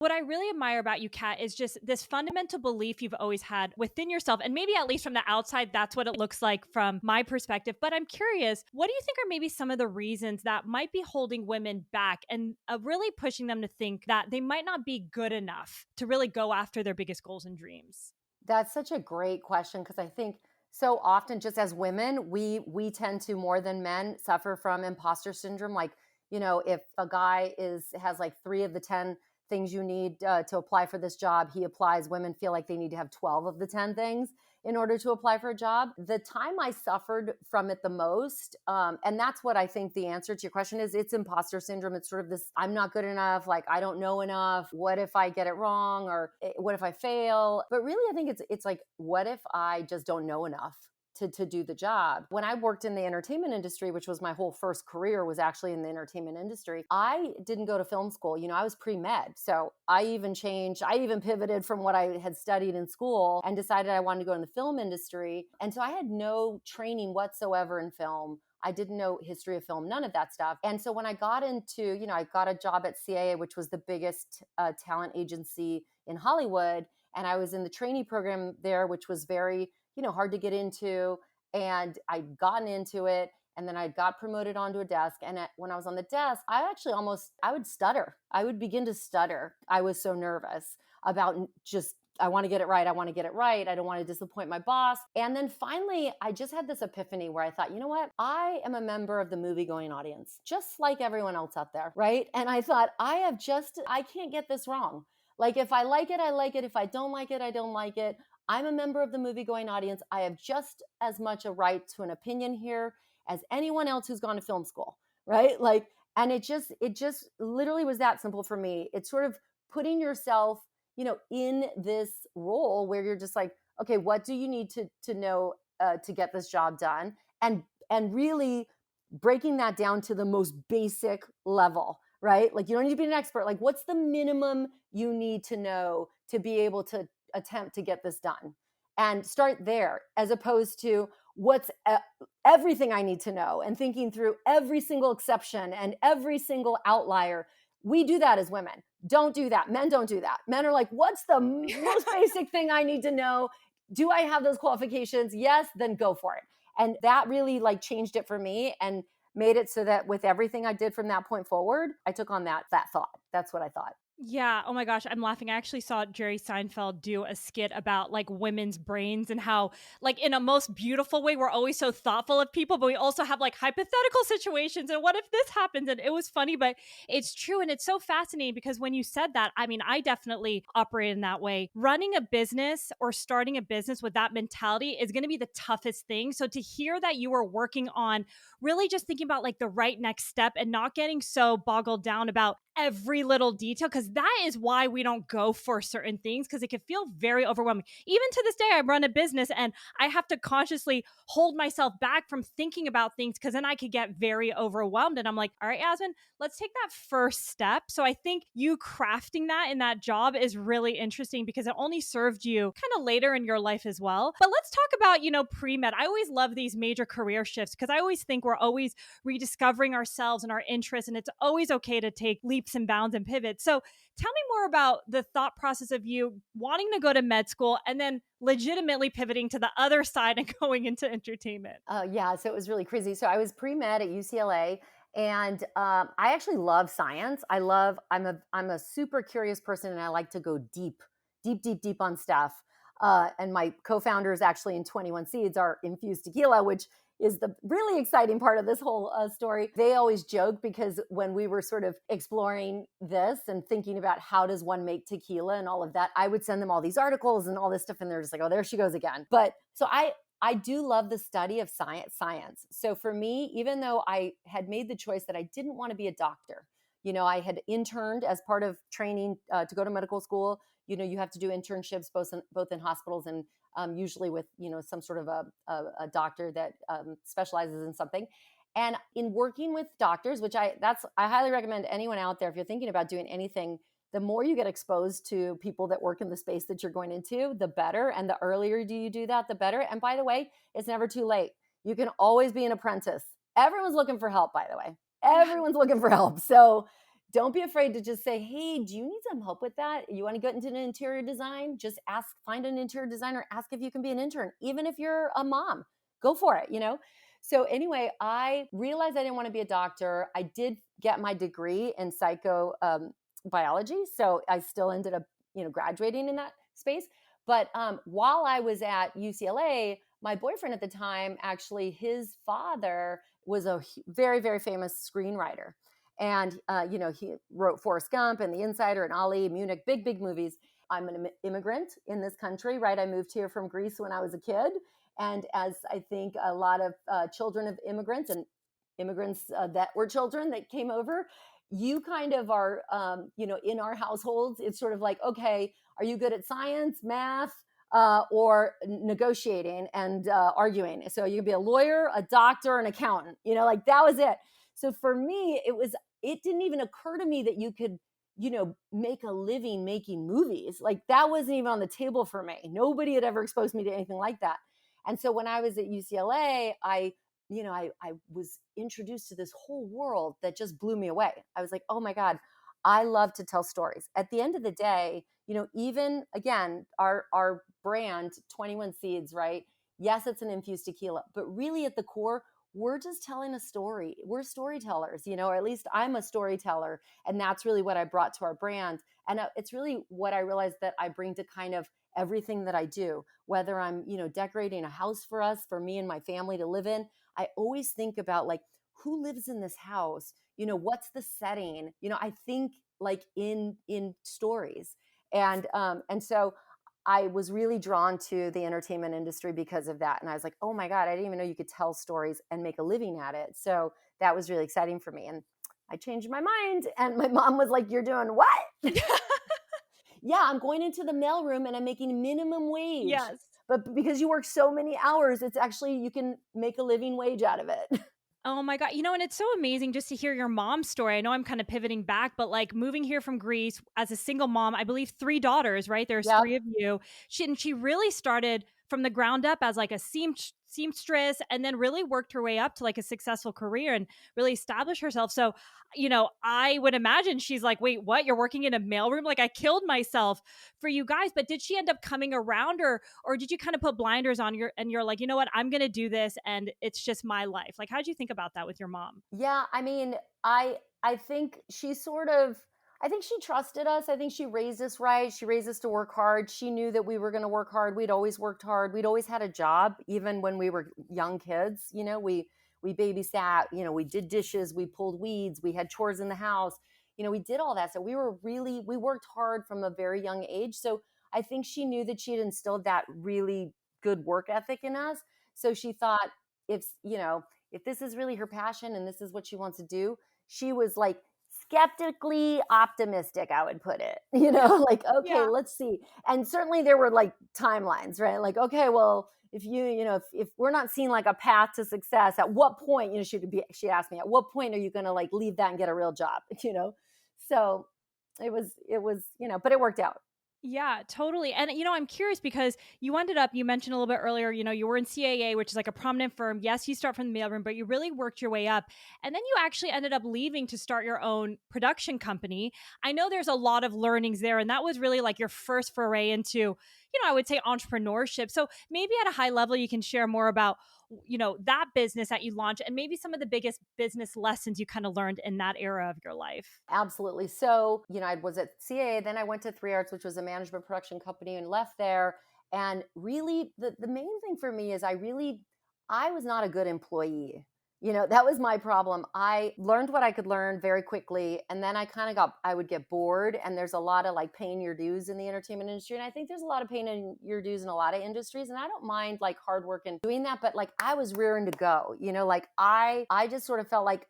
What I really admire about you, Kat, is just this fundamental belief you've always had within yourself. And maybe at least from the outside, that's what it looks like from my perspective. But I'm curious, what do you think are maybe some of the reasons that might be holding women back and really pushing them to think that they might not be good enough to really go after their biggest goals and dreams? That's such a great question because I think so often just as women, we tend to more than men suffer from imposter syndrome. Like, if a guy is has like 3 of the 10 things you need to apply for this job, he applies. Women feel like they need to have 12 of the 10 things in order to apply for a job. The time I suffered from it the most, and that's what I think the answer to your question is, it's imposter syndrome. It's sort of this, I'm not good enough, like I don't know enough. What if I get it wrong? Or what if I fail? But really, I think it's like, what if I just don't know enough to do the job? When I worked in the entertainment industry, which was my whole first career was actually in the entertainment industry, I didn't go to film school. I was pre-med. So I even pivoted from what I had studied in school and decided I wanted to go in the film industry. And so I had no training whatsoever in film. I didn't know history of film, none of that stuff. And so when I got into, I got a job at CAA, which was the biggest talent agency in Hollywood. And I was in the trainee program there, which was very, hard to get into. And I'd gotten into it. And then I got promoted onto a desk. And when I was on the desk, I would stutter. I would begin to stutter. I was so nervous about just, I want to get it right. I want to get it right. I don't want to disappoint my boss. And then finally, I just had this epiphany where I thought, you know what? I am a member of the movie-going audience, just like everyone else out there, right? And I thought, I can't get this wrong. Like, if I like it, I like it. If I don't like it, I don't like it. I'm a member of the movie-going audience. I have just as much a right to an opinion here as anyone else who's gone to film school, right? Like, and it just literally was that simple for me. It's sort of putting yourself, in this role where you're just like, okay, what do you need to know to get this job done, and really breaking that down to the most basic level, right? Like, you don't need to be an expert. Like, what's the minimum you need to know to be able to attempt to get this done, and start there, as opposed to what's everything I need to know and thinking through every single exception and every single outlier. We do that as women. Don't do that. Men don't do that. Men are like, what's the most basic thing I need to know? Do I have those qualifications? Yes, then go for it. And that really like changed it for me and made it so that with everything I did from that point forward, I took on that thought. That's what I thought. Yeah. Oh my gosh. I'm laughing. I actually saw Jerry Seinfeld do a skit about like women's brains and how, like, in a most beautiful way, we're always so thoughtful of people, but we also have like hypothetical situations. And what if this happens? And it was funny, but it's true. And it's so fascinating because when you said that, I mean, I definitely operate in that way. Running a business or starting a business with that mentality is going to be the toughest thing. So to hear that you were working on really just thinking about like the right next step and not getting so boggled down about every little detail, because that is why we don't go for certain things, because it can feel very overwhelming. Even to this day, I run a business and I have to consciously hold myself back from thinking about things because then I could get very overwhelmed. And I'm like, all right, Yasmin, let's take that first step. So I think you crafting that in that job is really interesting because it only served you kind of later in your life as well. But let's talk about, pre-med. I always love these major career shifts because I always think we're always rediscovering ourselves and our interests, and it's always okay to take leaps and bounds and pivots. So tell me more about the thought process of you wanting to go to med school and then legitimately pivoting to the other side and going into entertainment. Yeah, so it was really crazy. So I was pre-med at UCLA, and I actually love science. I'm a super curious person, and I like to go deep, deep, deep, deep on stuff. And my co-founders actually in 21 Seeds are infused tequila, which is the really exciting part of this whole story. They always joke because when we were sort of exploring this and thinking about how does one make tequila and all of that, I would send them all these articles and all this stuff, and they're just like, oh, there she goes again. But so I do love the study of science. So for me, even though I had made the choice that I didn't want to be a doctor, I had interned as part of training to go to medical school. You have to do internships both in hospitals and usually with some sort of a doctor that specializes in something. And in working with doctors, which I highly recommend anyone out there, if you're thinking about doing anything, the more you get exposed to people that work in the space that you're going into, the better. And the earlier you do that, the better. And by the way, it's never too late. You can always be an apprentice. Everyone's looking for help, by the way. Everyone's looking for help. So don't be afraid to just say, hey, do you need some help with that? You want to get into an interior design? Just ask, find an interior designer, ask if you can be an intern, even if you're a mom, go for it, you know? So anyway, I realized I didn't want to be a doctor. I did get my degree in psycho biology. So I still ended up, graduating in that space. But while I was at UCLA, my boyfriend at the time, actually, his father was a very, very famous screenwriter. And, he wrote Forrest Gump and The Insider and Ali, Munich, big, big movies. I'm an immigrant in this country, right? I moved here from Greece when I was a kid. And as I think a lot of children of immigrants and immigrants that were children that came over, you kind of are, in our households, it's sort of like, okay, are you good at science, math, or negotiating and arguing? So you could be a lawyer, a doctor, an accountant, like that was it. So for me, it didn't even occur to me that you could, make a living making movies. Like that wasn't even on the table for me. Nobody had ever exposed me to anything like that. And so when I was at UCLA, I was introduced to this whole world that just blew me away. I was like, oh my God, I love to tell stories. At the end of the day, even again, our brand, 21 Seeds, right? Yes, it's an infused tequila, but really at the core, we're just telling a story. We're storytellers, or at least I'm a storyteller. And that's really what I brought to our brand. And it's really what I realized that I bring to kind of everything that I do, whether I'm, decorating a house for us, for me and my family to live in. I always think about like, who lives in this house? What's the setting? I think like in stories. And so I was really drawn to the entertainment industry because of that. And I was like, oh my God, I didn't even know you could tell stories and make a living at it. So that was really exciting for me. And I changed my mind. And my mom was like, you're doing what? Yeah, I'm going into the mailroom and I'm making minimum wage. Yes. But because you work so many hours, it's actually, you can make a living wage out of it. Oh my god, and it's so amazing just to hear your mom's story. I know I'm kind of pivoting back, but, like, moving here from Greece as a single mom, I believe 3 daughters, right? There's Yep. 3 of you. She really started from the ground up as, like, a seamstress and then really worked her way up to, like, a successful career and really established herself. So, I would imagine she's like, "Wait, what? You're working in a mailroom? Like, I killed myself for you guys." But did she end up coming around, or did you kind of put blinders on and you're like, "You know what? I'm going to do this and it's just my life." Like, how did you think about that with your mom? Yeah, I mean, I think she sort of I think she trusted us. I think she raised us right. She raised us to work hard. She knew that we were going to work hard. We'd always worked hard. We'd always had a job even when we were young kids. We babysat, we did dishes, we pulled weeds, we had chores in the house. We did all that. So we worked hard from a very young age. So I think she knew that she had instilled that really good work ethic in us. So she thought if, if this is really her passion and this is what she wants to do, she was like skeptically optimistic, I would put it, like, okay, Yeah. let's see. And certainly there were like timelines, right? Like, okay, well, if if we're not seeing like a path to success, at what point, she asked me, at what point are you going to like leave that and get a real job, So it was, but it worked out. Yeah, totally. And I'm curious because you mentioned a little bit earlier, you were in CAA, which is like a prominent firm. Yes, you start from the mailroom, but you really worked your way up. And then you actually ended up leaving to start your own production company. I know there's a lot of learnings there, and that was really like your first foray into, I would say entrepreneurship. So maybe at a high level, you can share more about, that business that you launched and maybe some of the biggest business lessons you kind of learned in that era of your life. Absolutely. So, I was at CAA, then I went to 3 Arts, which was a management production company, and left there. And really, the main thing for me is I was not a good employee. That was my problem. I learned what I could learn very quickly. And then I would get bored. And there's a lot of like paying your dues in the entertainment industry. And I think there's a lot of paying in your dues in a lot of industries. And I don't mind like hard work and doing that. But like I was rearing to go, like I just sort of felt like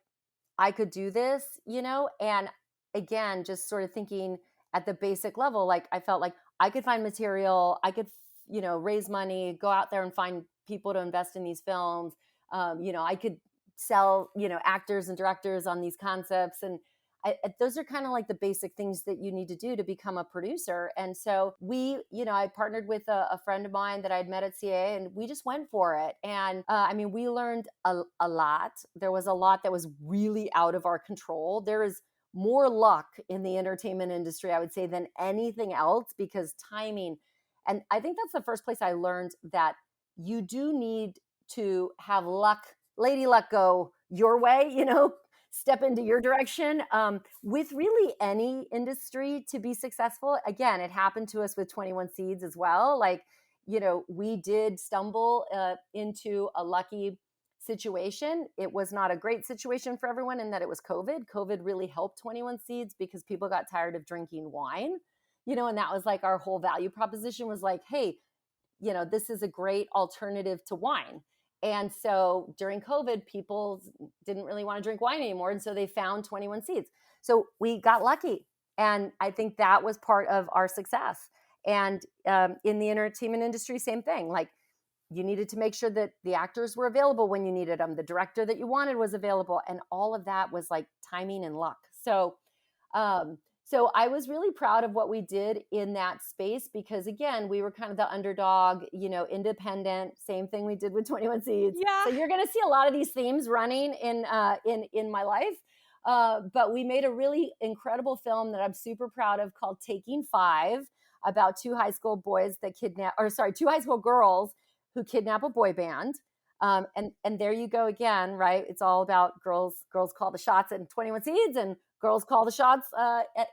I could do this, and again, just sort of thinking at the basic level, like I felt like I could find material, I could, raise money, go out there and find people to invest in these films. I could sell, actors and directors on these concepts. And those are kind of like the basic things that you need to do to become a producer. And so I partnered with a friend of mine that I'd met at CA, and we just went for it. And I mean, we learned a lot. There was a lot that was really out of our control. There is more luck in the entertainment industry, I would say, than anything else, because timing. And I think that's the first place I learned that you do need to have luck, lady luck, go your way, step into your direction, with really any industry to be successful. Again, it happened to us with 21 Seeds as well. Like, we did stumble into a lucky situation. It was not a great situation for everyone in that it was COVID. COVID really helped 21 Seeds because people got tired of drinking wine, and that was like our whole value proposition was like, hey, this is a great alternative to wine. And so during COVID, people didn't really want to drink wine anymore. And so they found 21 Seeds. So we got lucky. And I think that was part of our success. And in the entertainment industry, same thing. Like, you needed to make sure that the actors were available when you needed them. The director that you wanted was available. And all of that was like timing and luck. Um, so I was really proud of what we did in that space because, again, we were kind of the underdog, independent. Same thing we did with 21 Seeds. Yeah. So you're going to see a lot of these themes running in my life. But we made a really incredible film that I'm super proud of called Taking Five, about two high school girls who kidnap a boy band. And there you go again, right? It's all about girls call the shots in 21 Seeds, and girls call the shots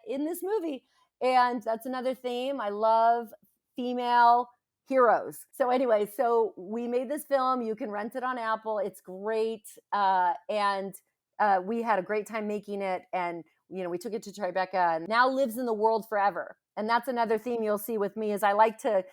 in this movie. And that's another theme. I love female heroes. So anyway, so we made this film. You can rent it on Apple. It's great. And we had a great time making it. And, we took it to Tribeca and now lives in the world forever. And that's another theme you'll see with me is I like to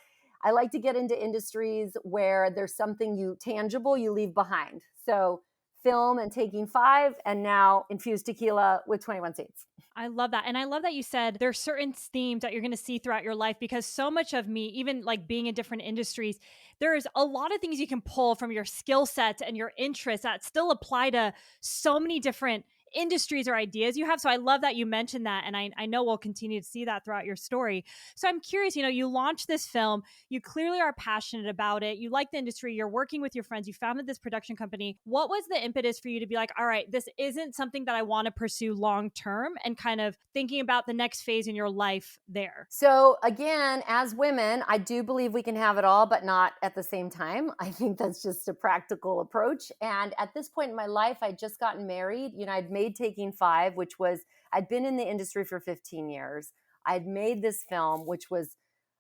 get into industries where there's something tangible you leave behind. So film and Taking Five, and now infused tequila with 21 Seeds. I love that. And I love that you said there's certain themes that you're going to see throughout your life, because so much of me, even like being in different industries, there's a lot of things you can pull from your skill sets and your interests that still apply to so many different industries or ideas you have. So I love that you mentioned that. And I know we'll continue to see that throughout your story. So I'm curious, you launched this film, you clearly are passionate about it. You like the industry, you're working with your friends, you founded this production company. What was the impetus for you to be like, all right, this isn't something that I want to pursue long term, and kind of thinking about the next phase in your life there? So again, as women, I do believe we can have it all, but not at the same time. I think that's just a practical approach. And at this point in my life, I'd just gotten married. I'd made Taking Five, which was, I'd been in the industry for 15 years. I'd made this film, which was,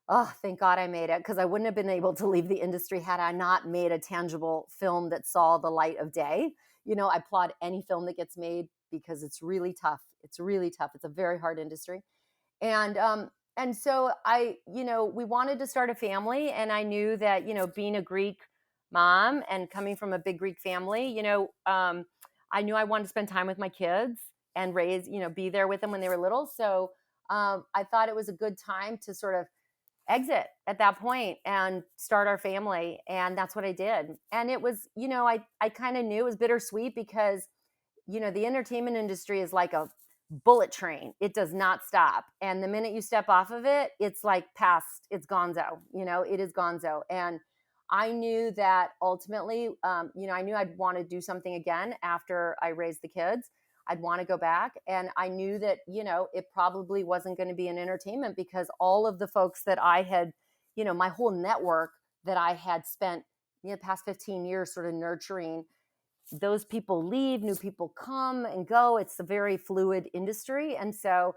oh, thank God I made it, because I wouldn't have been able to leave the industry had I not made a tangible film that saw the light of day. I applaud any film that gets made because it's really tough. It's really tough. It's a very hard industry. And so we wanted to start a family, and I knew that, being a Greek mom and coming from a big Greek family, I knew I wanted to spend time with my kids and be there with them when they were little. So I thought it was a good time to sort of exit at that point and start our family. And that's what I did. And it was, I kind of knew it was bittersweet because, the entertainment industry is like a bullet train. It does not stop. And the minute you step off of it, it's like past, it's gonzo, it is gonzo. And I knew that ultimately, I knew I'd want to do something again after I raised the kids. I'd want to go back. And I knew that, it probably wasn't going to be in entertainment because all of the folks that I had, my whole network that I had spent the past 15 years sort of nurturing, those people leave, new people come and go. It's a very fluid industry. And so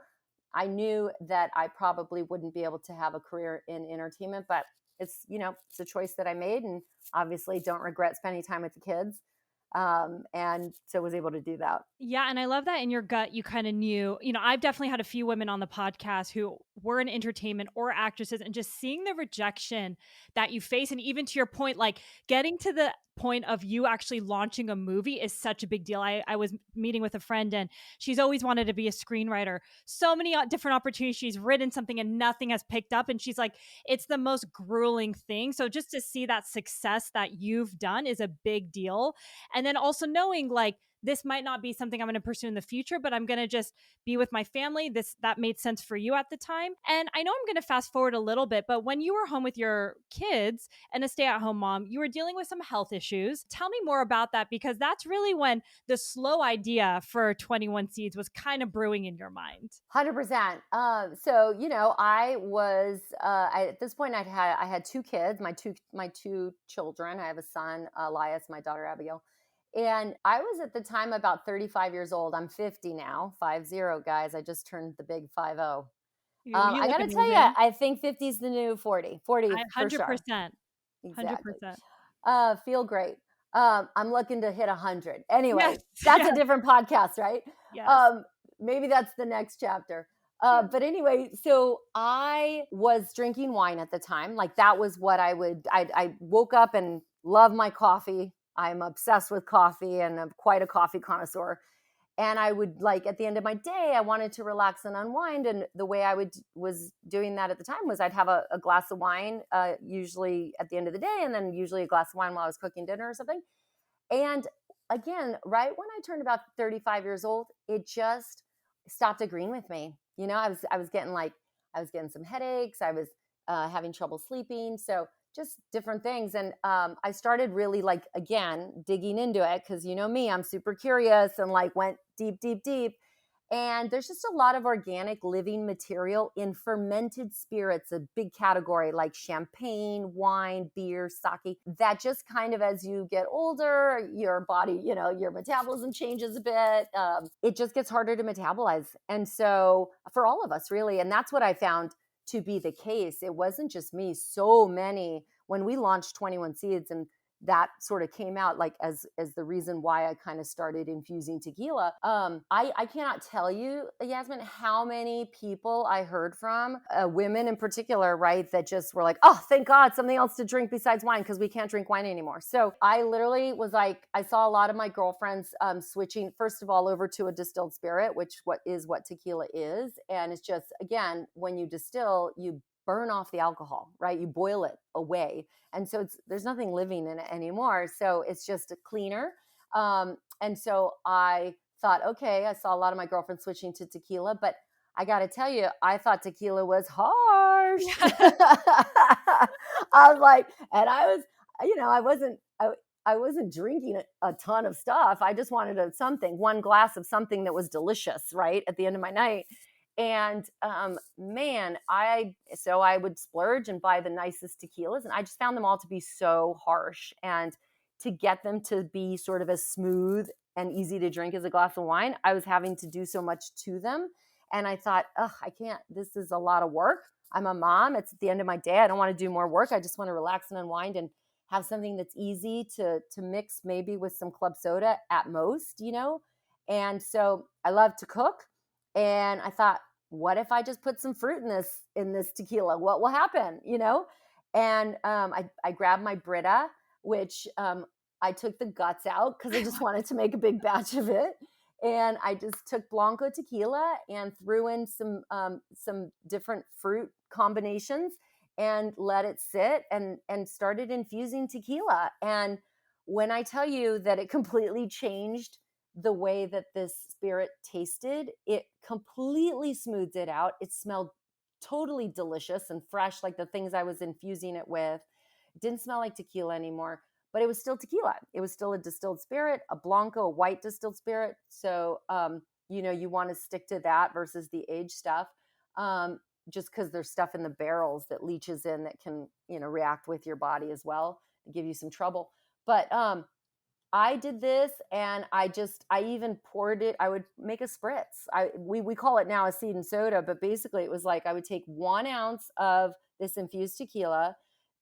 I knew that I probably wouldn't be able to have a career in entertainment, but it's a choice that I made, and obviously don't regret spending time with the kids. And so was able to do that. Yeah. And I love that in your gut, you kind of knew, I've definitely had a few women on the podcast who were in entertainment or actresses, and just seeing the rejection that you face. And even to your point, like getting to the point of you actually launching a movie is such a big deal. I was meeting with a friend, and she's always wanted to be a screenwriter. So many different opportunities. She's written something and nothing has picked up. And she's like, it's the most grueling thing. So just to see that success that you've done is a big deal. And then also knowing like this might not be something I'm going to pursue in the future, but I'm going to just be with my family. That made sense for you at the time. And I know I'm going to fast forward a little bit, but when you were home with your kids and a stay-at-home mom, you were dealing with some health issues. Tell me more about that, because that's really when the slow idea for 21 Seeds was kind of brewing in your mind. 100%. So I was at this point I had two kids, my two children. I have a son, Elias, my daughter Abigail, and I was at the time about 35 years old. I'm 50 now, 50 guys. I just turned the big 50. You I look got to tell you, amazing. I think 50 is the new 40. 40 for sure. 100%. Exactly. 100%. Feel great. I'm looking to hit 100. Yes. Anyway, that's Yes. a different podcast, right? Yes. Um, Maybe that's the next chapter. Yeah. But anyway, so I was drinking wine at the time. Like that was what I woke up and love my coffee. I'm obsessed with coffee and I'm quite a coffee connoisseur. And I would like at the end of my day, I wanted to relax and unwind. And the way was doing that at the time was I'd have a glass of wine, usually at the end of the day, and then usually a glass of wine while I was cooking dinner or something. And again, right when I turned about 35 years old, it just stopped agreeing with me. I was getting some headaches. I was having trouble sleeping. So just different things. And I started really like, again, digging into it because you know me, I'm super curious and like went deep, deep, deep. And there's just a lot of organic living material in fermented spirits, a big category like champagne, wine, beer, sake, that just kind of as you get older, your body, your metabolism changes a bit. It just gets harder to metabolize. And so for all of us, really, and that's what I found to be the case. It wasn't just me. So many, when we launched 21 Seeds and that sort of came out like as the reason why I kind of started infusing tequila. I cannot tell you, Yasmin, how many people I heard from, women in particular, right, that just were like, oh, thank God, something else to drink besides wine because we can't drink wine anymore. So I literally was like, I saw a lot of my girlfriends switching, first of all, over to a distilled spirit, which what tequila is. And it's just, again, when you distill, you burn off the alcohol, right? You boil it away. And so there's nothing living in it anymore. So it's just a cleaner. And so I thought, okay, I saw a lot of my girlfriends switching to tequila, but I got to tell you, I thought tequila was harsh. I was like, and I was, I wasn't drinking a ton of stuff. I just wanted one glass of something that was delicious, right? At the end of my night. And man, I would splurge and buy the nicest tequilas, and I just found them all to be so harsh. And to get them to be sort of as smooth and easy to drink as a glass of wine, I was having to do so much to them. And I thought, I can't. This is a lot of work. I'm a mom. It's at the end of my day. I don't want to do more work. I just want to relax and unwind and have something that's easy to mix, maybe with some club soda at most, And so I love to cook. And I thought, what if I just put some fruit in this tequila? What will happen? And I grabbed my Brita, which I took the guts out because I just wanted to make a big batch of it. And I just took Blanco tequila and threw in some different fruit combinations and let it sit and started infusing tequila. And when I tell you that it completely changed the way that this spirit tasted, it completely smoothed it out. It smelled totally delicious and fresh, like the things I was infusing it with. It didn't smell like tequila anymore, but it was still tequila. It was still a distilled spirit, a Blanco, a white distilled spirit. So, you want to stick to that versus the aged stuff. Just because there's stuff in the barrels that leaches in that can, react with your body as well, give you some trouble. But I did this and I even poured it. I would make a spritz. We call it now a seed and soda, but basically it was like I would take 1 ounce of this infused tequila,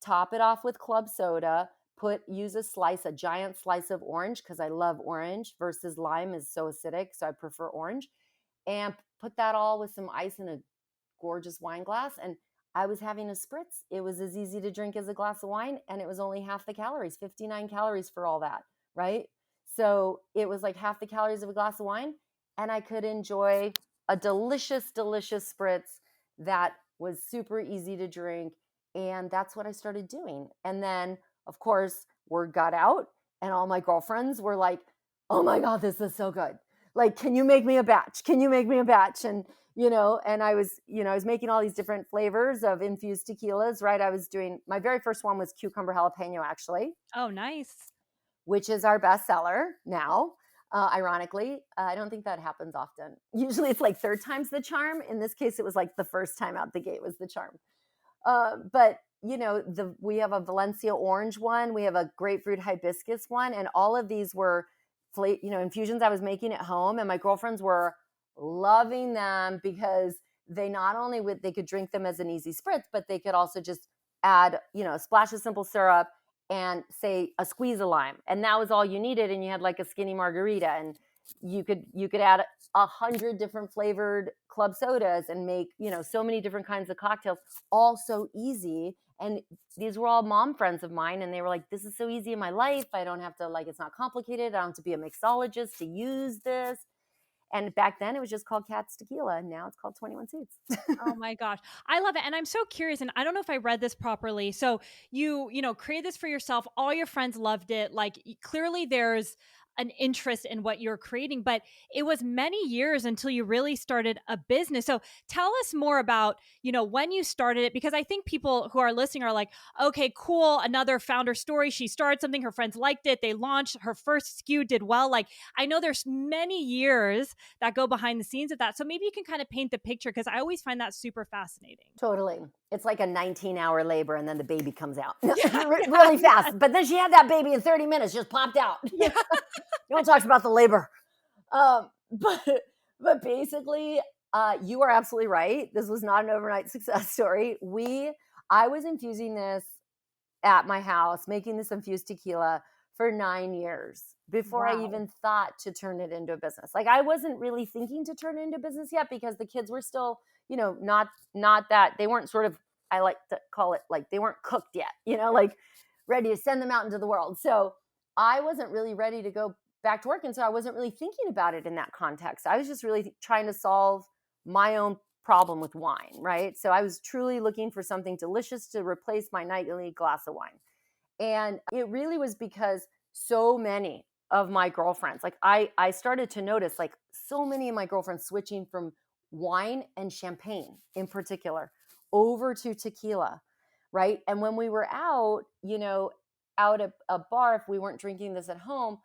top it off with club soda, use a giant slice of orange because I love orange versus lime is so acidic. So I prefer orange, and put that all with some ice in a gorgeous wine glass. And I was having a spritz. It was as easy to drink as a glass of wine. And it was only half the calories, 59 calories for all that. Right? So it was like half the calories of a glass of wine, and I could enjoy a delicious, delicious spritz that was super easy to drink. And that's what I started doing. And then, of course, word got out, and all my girlfriends were like, oh my God, this is so good. Like, can you make me a batch? Can you make me a batch? And, and I was making all these different flavors of infused tequilas, right? I was doing, my very first one was cucumber jalapeno, actually, Oh, nice. which is our best seller now. Ironically, I don't think that happens often. Usually it's like third time's the charm. In this case, it was like the first time out the gate was the charm. But we have a Valencia orange one, we have a grapefruit hibiscus one, and all of these were infusions I was making at home, and my girlfriends were loving them because they not only they could drink them as an easy spritz, but they could also just add a splash of simple syrup and say a squeeze of lime, and that was all you needed, and you had like a skinny margarita, and you could add 100 different flavored club sodas and make so many different kinds of cocktails, all so easy. And these were all mom friends of mine, and they were like, this is so easy in my life, I don't have to, like, it's not complicated, I don't have to be a mixologist to use this. And back then it was just called Cat's Tequila, and now it's called 21 Seeds. Oh my gosh. I love it. And I'm so curious, and I don't know if I read this properly. So you created this for yourself. All your friends loved it. Like clearly there's an interest in what you're creating, but it was many years until you really started a business. So tell us more about, when you started it, because I think people who are listening are like, okay, cool. Another founder story. She started something, her friends liked it. They launched her first SKU, did well. Like I know there's many years that go behind the scenes of that. So maybe you can kind of paint the picture because I always find that super fascinating. Totally. It's like a 19-hour labor, and then the baby comes out Yeah, really fast. But then she had that baby in 30 minutes, just popped out. yeah. No one talks about the labor. But basically, you are absolutely right. This was not an overnight success story. I was infusing this at my house, making this infused tequila for 9 years before I Wow. even thought to turn it into a business. Like I wasn't really thinking to turn it into a business yet because the kids were still, not that they weren't sort of, I like to call it, like they weren't cooked yet, like ready to send them out into the world. So I wasn't really ready to go back to work. And so I wasn't really thinking about it in that context. I was just really trying to solve my own problem with wine, right? So I was truly looking for something delicious to replace my nightly glass of wine. And it really was because so many of my girlfriends, like I started to notice like so many of my girlfriends switching from wine and champagne in particular over to tequila, right? And when we were out, out at a bar, if we weren't drinking this at home,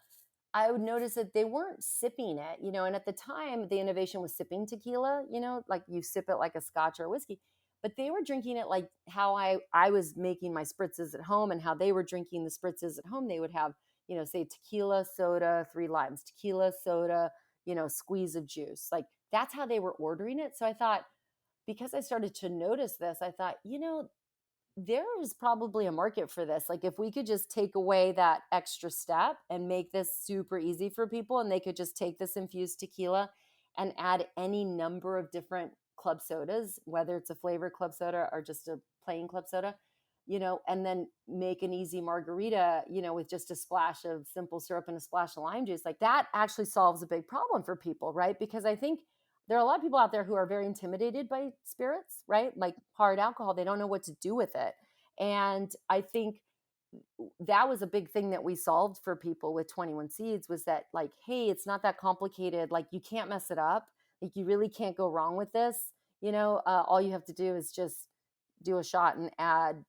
I would notice that they weren't sipping it, and at the time the innovation was sipping tequila, like you sip it like a scotch or a whiskey, but they were drinking it like how I was making my spritzes at home and how they were drinking the spritzes at home. They would have, say tequila, soda, 3 limes, tequila, soda, squeeze of juice. Like that's how they were ordering it. So I thought, because I started to notice this, I thought, there is probably a market for this. Like if we could just take away that extra step and make this super easy for people, and they could just take this infused tequila and add any number of different club sodas, whether it's a flavored club soda or just a plain club soda, and then make an easy margarita, with just a splash of simple syrup and a splash of lime juice. Like that actually solves a big problem for people, right? Because I think there are a lot of people out there who are very intimidated by spirits, right? Like hard alcohol, they don't know what to do with it. And I think that was a big thing that we solved for people with 21 Seeds, was that like, hey, it's not that complicated. Like you can't mess it up. Like you really can't go wrong with this. All you have to do is just do a shot and add,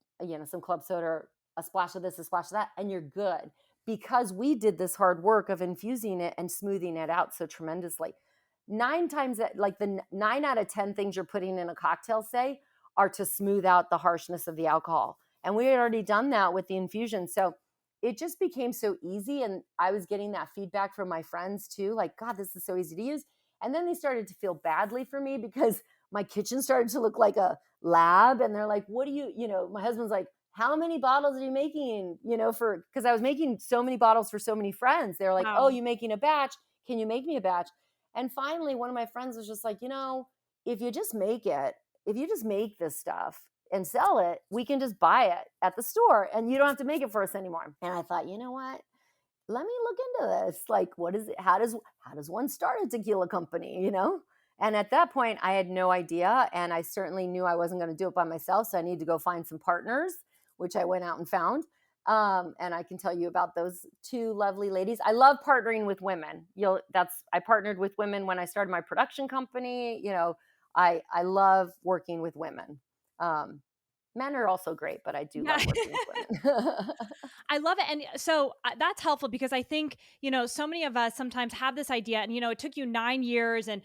some club soda, a splash of this, a splash of that, and you're good. Because we did this hard work of infusing it and smoothing it out so tremendously. 9 times that, like the 9 out of 10 things you're putting in a cocktail, say, are to smooth out the harshness of the alcohol. And we had already done that with the infusion. So it just became so easy. And I was getting that feedback from my friends too, like, God, this is so easy to use. And then they started to feel badly for me because my kitchen started to look like a lab. And they're like, what do my husband's like, how many bottles are you making, because I was making so many bottles for so many friends. They're like, oh, Wow. you making a batch? Can you make me a batch? And finally, one of my friends was just like, if you just make it, if you just make this stuff and sell it, we can just buy it at the store and you don't have to make it for us anymore. And I thought, you know what? Let me look into this. Like, what is it? How does one start a tequila company, And at that point, I had no idea. And I certainly knew I wasn't going to do it by myself. So I needed to go find some partners, which I went out and found. And I can tell you about those two lovely ladies. I love partnering with women. I partnered with women when I started my production company. I love working with women. Um, Men are also great, but I do Yeah. love working with women. I love it. And so that's helpful because I think, so many of us sometimes have this idea and, it took you 9 years and,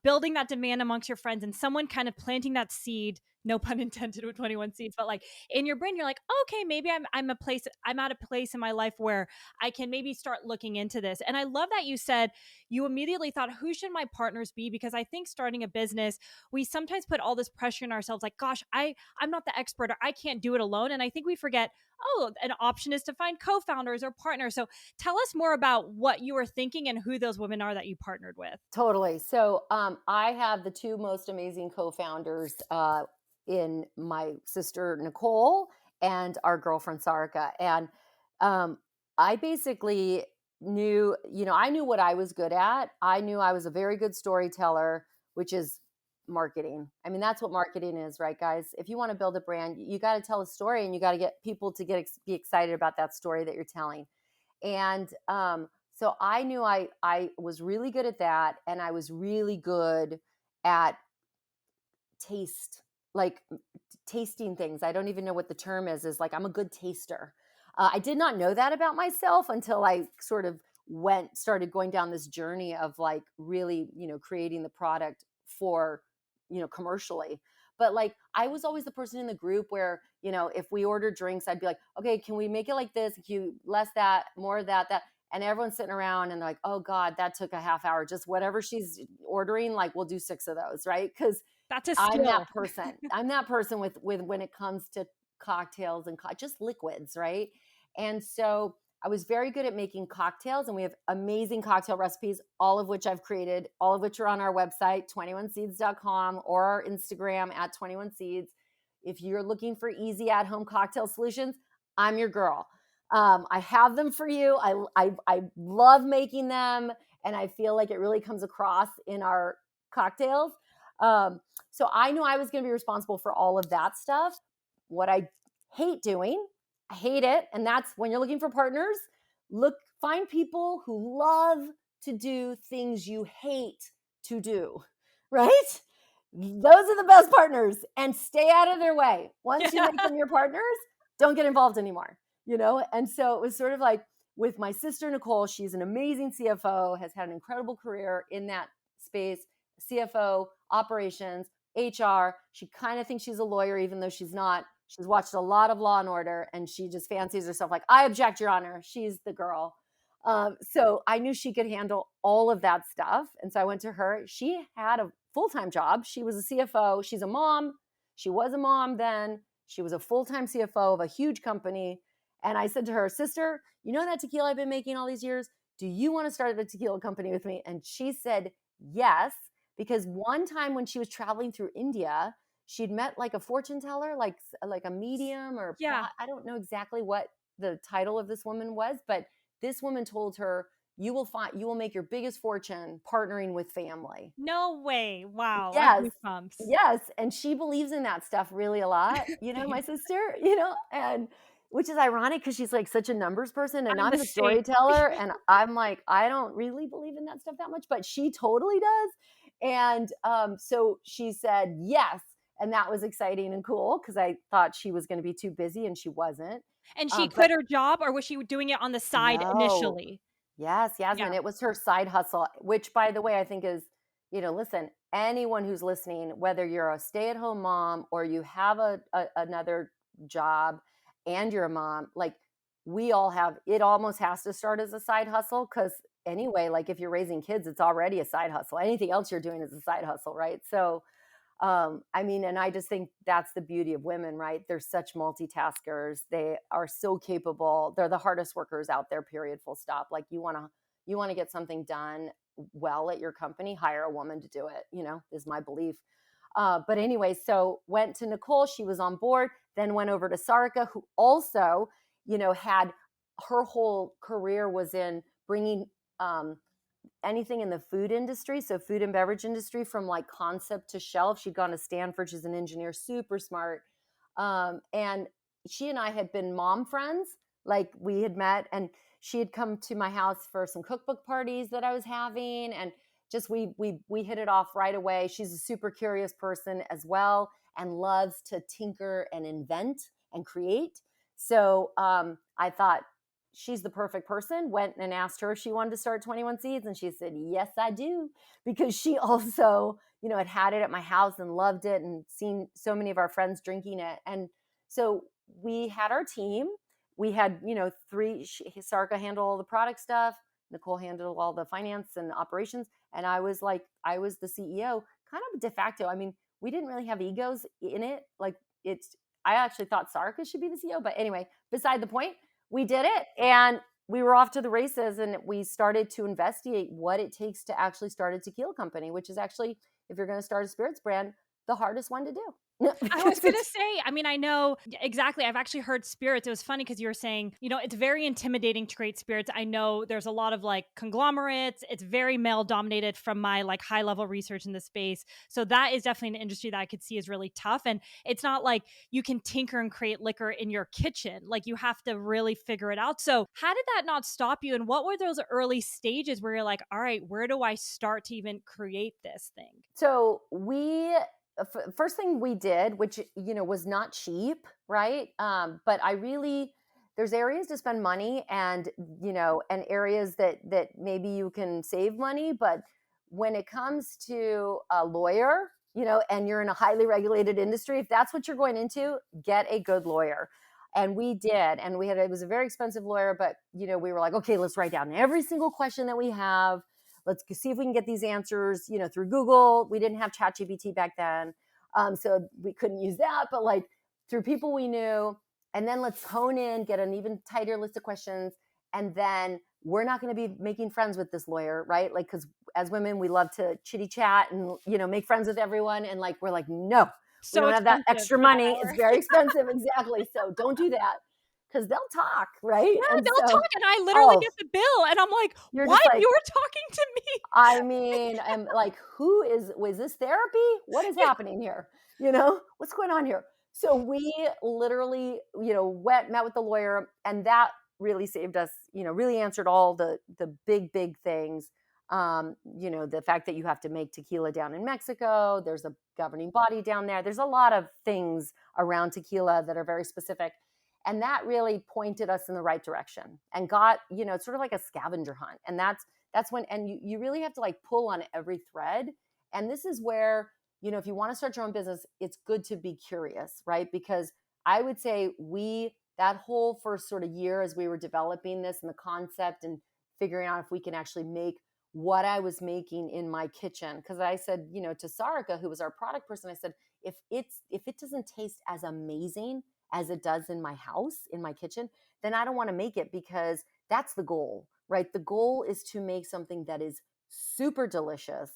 building that demand amongst your friends and someone kind of planting that seed, no pun intended with 21 seeds, but like in your brain, you're like, okay, maybe I'm at a place in my life where I can maybe start looking into this. And I love that you said you immediately thought, who should my partners be? Because I think starting a business, we sometimes put all this pressure on ourselves, like, gosh, I'm not the expert or I can't do it alone. And I think we forget, oh, an option is to find co-founders or partners. So tell us more about what you were thinking and who those women are that you partnered with. Totally. So I have the two most amazing co-founders in my sister Nicole and our girlfriend Sarika. And um, I basically I knew what I was good at. I knew I was a very good storyteller, which is marketing. I mean, that's what marketing is, right, guys? If you want to build a brand, you got to tell a story, and you got to get people to be excited about that story that you're telling. And so I knew I was really good at that, and I was really good at taste, like tasting things. I don't even know what the term is like I'm a good taster. I did not know that about myself until I sort of started going down this journey of like really, creating the product for, commercially. But like I was always the person in the group where, if we ordered drinks, I'd be like, okay, can we make it like this? Can you less that, more of that? And everyone's sitting around and they're like, oh God, that took a half hour. Just whatever she's ordering, like we'll do 6 of those, right? Because That's a I'm skill. that person. I'm that person with when it comes to cocktails and just liquids, right? And so I was very good at making cocktails, and we have amazing cocktail recipes, all of which I've created, all of which are on our website, 21seeds.com, or our Instagram at 21seeds. If you're looking for easy at-home cocktail solutions, I'm your girl. I have them for you. I love making them, and I feel like it really comes across in our cocktails. So I knew I was going to be responsible for all of that stuff. What I hate doing, I hate it. And that's when you're looking for partners, find people who love to do things you hate to do, right? Those are the best partners, and stay out of their way. Once you make them your partners, don't get involved anymore, And so it was sort of like with my sister, Nicole, she's an amazing CFO, has had an incredible career in that space, CFO, operations, HR. She kind of thinks she's a lawyer, even though she's not. She's watched a lot of Law and Order, and she just fancies herself like, I object, Your Honor. She's the girl. So I knew she could handle all of that stuff. And so I went to her. She had a full-time job. She was a CFO. She's a mom. She was a mom then. She was a full-time CFO of a huge company. And I said to her, sister, you know that tequila I've been making all these years? Do you want to start a tequila company with me? And she said, yes, because one time when she was traveling through India, she'd met like a fortune teller, like a medium Yeah. I don't know exactly what the title of this woman was, but this woman told her, you will make your biggest fortune partnering with family. No way. Wow. I have Yes. goosebumps. Yes. And she believes in that stuff really a lot, my sister, and which is ironic because she's like such a numbers person and I'm the I'm the same. storyteller. And I'm like, I don't really believe in that stuff that much, but she totally does. And so she said yes. And that was exciting and cool because I thought she was going to be too busy, and she wasn't. And she But quit her job, or was she doing it on the side no, initially? yes, Yeah. Yasmin, it was her side hustle, which by the way, I think is, listen, anyone who's listening, whether you're a stay-at-home mom or you have another job and you're a mom, like we all have, it almost has to start as a side hustle because anyway, like if you're raising kids, it's already a side hustle. Anything else you're doing is a side hustle, right? So I mean, and I just think that's the beauty of women, right? They're such multitaskers. They are so capable. They're the hardest workers out there, period, full stop. Like you want to get something done well at your company, hire a woman to do it, is my belief. But anyway, so went to Nicole. She was on board, then went over to Sarika, who also, had her whole career was in bringing anything in the food industry, so food and beverage industry, from like concept to shelf. She'd gone to Stanford. She's an engineer, super smart. And she and I had been mom friends. Like we had met, and she had come to my house for some cookbook parties that I was having, and just we hit it off right away. She's a super curious person as well, and loves to tinker and invent and create. So I thought she's the perfect person. Went and asked her if she wanted to start 21 Seeds, and she said, "Yes, I do," because she also, had it at my house and loved it, and seen so many of our friends drinking it. And so we had our team. We had, three. Sarka handled all the product stuff. Nicole handled all the finance and operations, and I was the CEO, kind of de facto. I mean, we didn't really have egos in it. Like it's, I actually thought Sarka should be the CEO, but anyway, beside the point. We did it, and we were off to the races, and we started to investigate what it takes to actually start a tequila company, which is actually, if you're going to start a spirits brand, the hardest one to do. I was Because going to it's say, I mean, I know exactly. I've actually heard spirits. It was funny because you were saying, it's very intimidating to create spirits. I know there's a lot of like conglomerates. It's very male dominated from my like high level research in the space. So that is definitely an industry that I could see is really tough. And it's not like you can tinker and create liquor in your kitchen. Like you have to really figure it out. So how did that not stop you? And what were those early stages where you're like, all right, where do I start to even create this thing? So first thing we did, which was not cheap, right? But there's areas to spend money, and and areas that maybe you can save money. But when it comes to a lawyer, and you're in a highly regulated industry, if that's what you're going into, get a good lawyer. And we did, and it was a very expensive lawyer, but we were like, okay, let's write down every single question that we have. Let's see if we can get these answers, through Google. We didn't have ChatGPT back then, so we couldn't use that. But like through people we knew, and then let's hone in, get an even tighter list of questions, and then we're not going to be making friends with this lawyer, right? Like, because as women, we love to chitty chat and make friends with everyone, and like we're like, no, we So don't have that expensive extra for the money. hour. It's very expensive, exactly. So don't do that, because they'll talk, right? Yeah, And they'll so, talk and I literally oh, get the bill and I'm like, you're "What? just like, You were talking to me?" I mean, I'm like, was this therapy? What is Yeah. happening here? What's going on here? So we literally, met with the lawyer, and that really saved us, really answered all the big things. The fact that you have to make tequila down in Mexico, there's a governing body down there. There's a lot of things around tequila that are very specific. And that really pointed us in the right direction, and got, it's sort of like a scavenger hunt. And that's when, and you really have to like pull on every thread. And this is where, if you want to start your own business, it's good to be curious, right? Because I would say that whole first sort of year, as we were developing this and the concept and figuring out if we can actually make what I was making in my kitchen. Because I said, to Sarika, who was our product person, I said, if it doesn't taste as amazing as it does in my house, in my kitchen, then I don't want to make it, because that's the goal, right? The goal is to make something that is super delicious,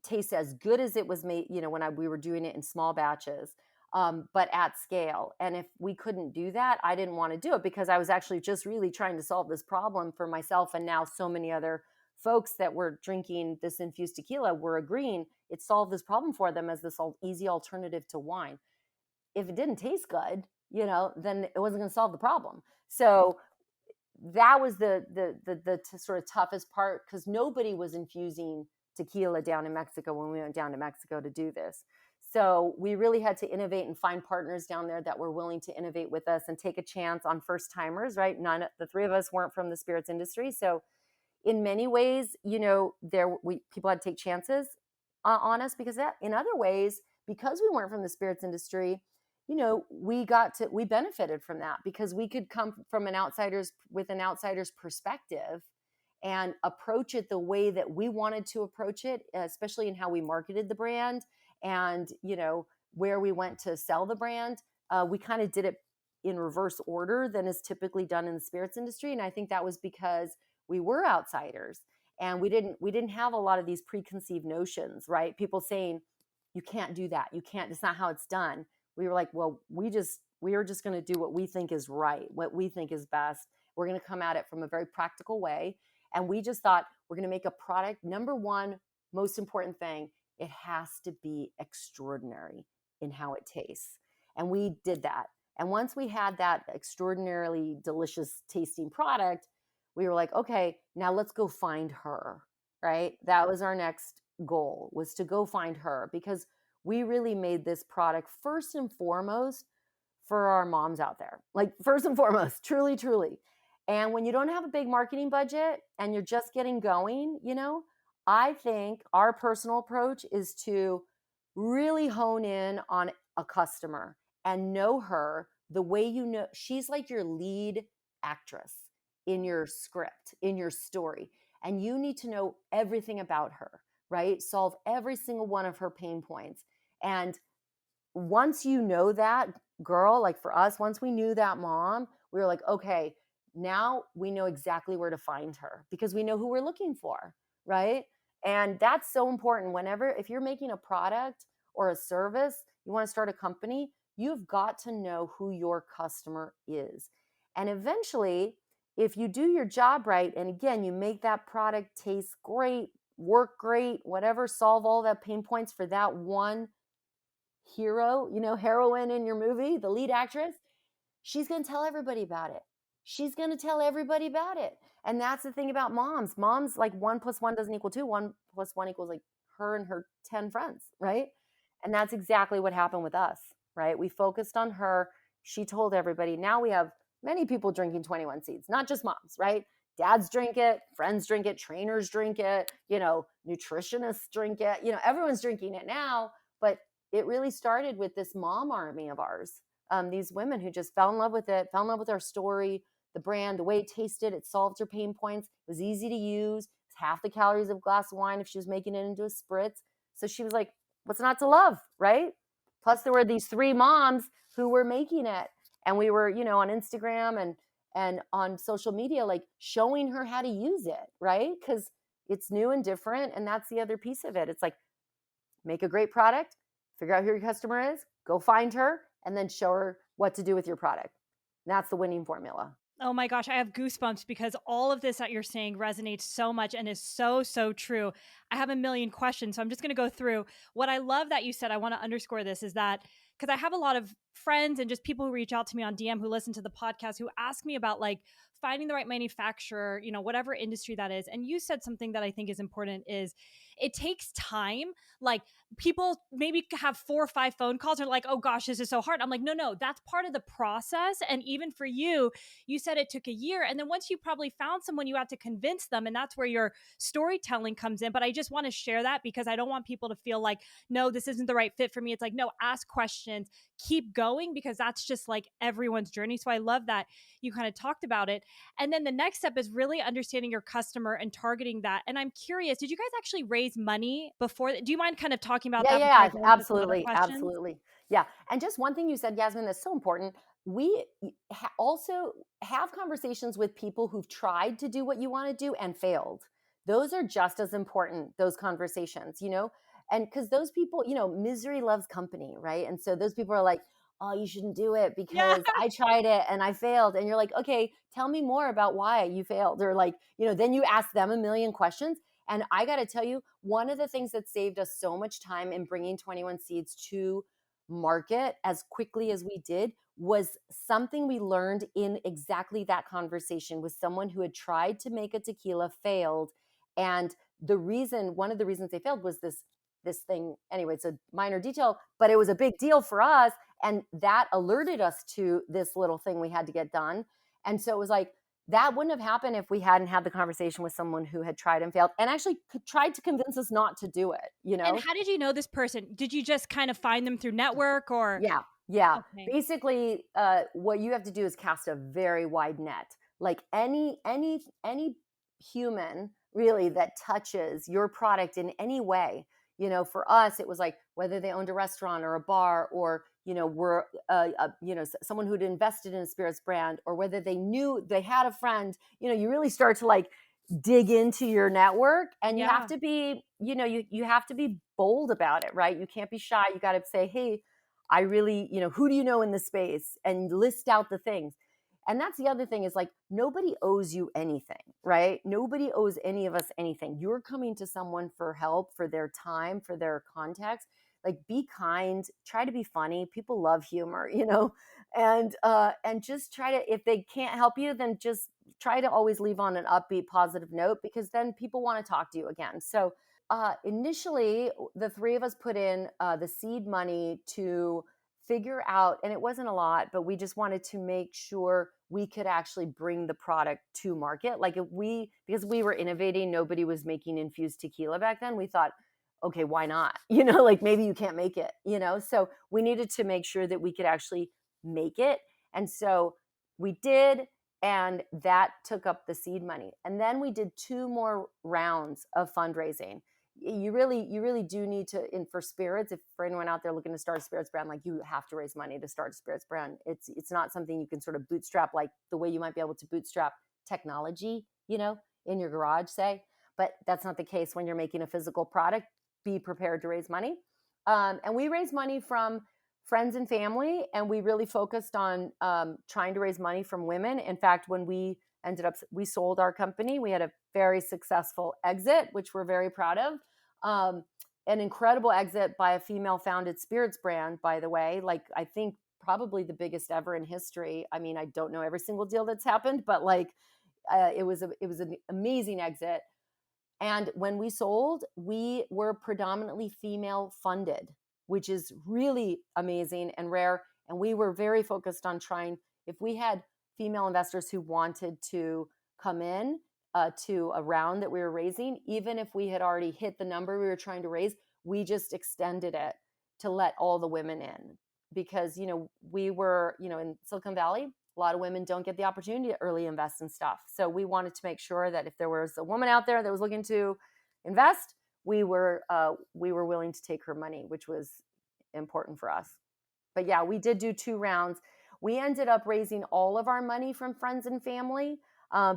tastes as good as it was made, when we were doing it in small batches, but at scale. And if we couldn't do that, I didn't want to do it, because I was actually just really trying to solve this problem for myself. And now so many other folks that were drinking this infused tequila were agreeing it solved this problem for them as this easy alternative to wine. If it didn't taste good, then it wasn't going to solve the problem. So that was the sort of toughest part, because nobody was infusing tequila down in Mexico when we went down to Mexico to do this. So we really had to innovate and find partners down there that were willing to innovate with us and take a chance on first timers, right? The three of us weren't from the spirits industry. So in many ways, people had to take chances on us, because in other ways, because we weren't from the spirits industry, we benefited from that, because we could come from an outsider's perspective and approach it the way that we wanted to approach it, especially in how we marketed the brand, and where we went to sell the brand. We kind of did it in reverse order than is typically done in the spirits industry, and I think that was because we were outsiders, and we didn't have a lot of these preconceived notions, right? People saying, you can't do that, you can't, it's not how it's done. We were like, well, we are just going to do what we think is right, what we think is best. We're going to come at it from a very practical way. And we just thought, we're going to make a product. Number one, most important thing, it has to be extraordinary in how it tastes. And we did that. And once we had that extraordinarily delicious tasting product, we were like, okay, now let's go find her, right? That was our next goal, was to go find her, because we really made this product first and foremost for our moms out there. Like, first and foremost, truly, truly. And when you don't have a big marketing budget and you're just getting going, I think our personal approach is to really hone in on a customer and know her the way she's like your lead actress in your script, in your story. And you need to know everything about her, right? Solve every single one of her pain points. And once you know that girl, like for us, once we knew that mom, we were like, okay, now we know exactly where to find her because we know who we're looking for, right? And that's so important. If you're making a product or a service, you want to start a company, you've got to know who your customer is. And eventually, if you do your job right, and again, you make that product taste great, work great, whatever, solve all the pain points for that one hero, heroine in your movie, the lead actress, she's going to tell everybody about it. She's going to tell everybody about it. And that's the thing about moms. Moms, like 1+1 doesn't equal 2. 1+1 equals like her and her 10 friends, right? And that's exactly what happened with us, right? We focused on her. She told everybody. Now we have many people drinking 21 Seeds, not just moms, right? Dads drink it, friends drink it, trainers drink it, nutritionists drink it, everyone's drinking it now. But it really started with this mom army of ours. These women who just fell in love with it, fell in love with our story, the brand, the way it tasted, it solved her pain points, it was easy to use, it's half the calories of a glass of wine if she was making it into a spritz. So she was like, what's not to love, right? Plus there were these 3 moms who were making it. And we were, on Instagram and on social media, like showing her how to use it, right? Because it's new and different. And that's the other piece of it. It's like, make a great product, figure out who your customer is, go find her, and then show her what to do with your product. And that's the winning formula. Oh my gosh, I have goosebumps because all of this that you're saying resonates so much and is so, so true. I have a million questions, so I'm just going to go through. What I love that you said, I want to underscore this, is that because I have a lot of friends and just people who reach out to me on DM who listen to the podcast who ask me about like finding the right manufacturer, whatever industry that is. And you said something that I think is important is it takes time. Like people maybe have 4 or 5 phone calls and are like, oh gosh, this is so hard. I'm like, no, that's part of the process. And even for you, you said it took a year. And then once you probably found someone, you had to convince them. And that's where your storytelling comes in. But I just want to share that because I don't want people to feel like, no, this isn't the right fit for me. It's like, no, ask questions, keep going, because that's just like everyone's journey. So I love that you kind of talked about it. And then the next step is really understanding your customer and targeting that. And I'm curious, did you guys actually raise money before? Do you mind kind of talking about Yeah, that before I yeah, go into some other absolutely, questions? absolutely. Yeah, and just one thing you said, Yasmin, that's so important. We also have conversations with people who've tried to do what you want to do and failed. Those are just as important, those conversations, and because those people, misery loves company, right? And so those people are like, oh, you shouldn't do it Yeah. because I tried it and I failed. And you're like, okay, tell me more about why you failed. Or like, then you ask them a million questions. And I got to tell you, one of the things that saved us so much time in bringing 21 Seeds to market as quickly as we did was something we learned in exactly that conversation with someone who had tried to make a tequila, failed. And one of the reasons they failed was this thing. Anyway, it's a minor detail, but it was a big deal for us. And that alerted us to this little thing we had to get done. And so it was like, that wouldn't have happened if we hadn't had the conversation with someone who had tried and failed and actually tried to convince us not to do And it. how did you know this person? Did you just kind of find them through network or? Yeah. Yeah. Okay. Basically, what you have to do is cast a very wide net. Like any human really that touches your product in any way, for us, it was like whether they owned a restaurant or a bar or, were, someone who'd invested in a spirits brand, or whether they knew they had a friend, you really start to like dig into your network, and you have Yeah. to be, you have to be bold about it, right? You can't be shy. You got to say, hey, I really, who do you know in the space, and list out the things. And that's the other thing is like, nobody owes you anything, right? Nobody owes any of us anything. You're coming to someone for help, for their time, for their context. like be kind, try to be funny. People love humor, and just try to, if they can't help you, then just try to always leave on an upbeat, positive note, because then people want to talk to you again. So initially, the three of us put in the seed money to figure out, and it wasn't a lot, but we just wanted to make sure we could actually bring the product to market. Like if we, because we were innovating, nobody was making infused tequila back then. We thought, okay, why not? Like maybe you can't make it, So we needed to make sure that we could actually make it. And so we did, and that took up the seed money. And then we did two more rounds of fundraising. You really do need to, in for spirits, if for anyone out there looking to start a spirits brand, like you have to raise money to start a spirits brand. It's not something you can sort of bootstrap, like the way you might be able to bootstrap technology, in your garage, say. But that's not the case when you're making a physical product. Be prepared to raise money. And we raised money from friends and family, and we really focused on trying to raise money from women. In fact, when we we sold our company, we had a very successful exit, which we're very proud of. An incredible exit by a female founded spirits brand, by the way. Like, I think probably the biggest ever in history. I mean, I don't know every single deal that's happened, but like it was an amazing exit. And when we sold, we were predominantly female funded, which is really amazing and rare. And we were very focused on trying, if we had female investors who wanted to come in to a round that we were raising, even if we had already hit the number we were trying to raise, we just extended it to let all the women in. Because, we were, in Silicon Valley, a lot of women don't get the opportunity to early invest in stuff. So we wanted to make sure that if there was a woman out there that was looking to invest, we were willing to take her money, which was important for us. But yeah, we did do two rounds. We ended up raising all of our money from friends and family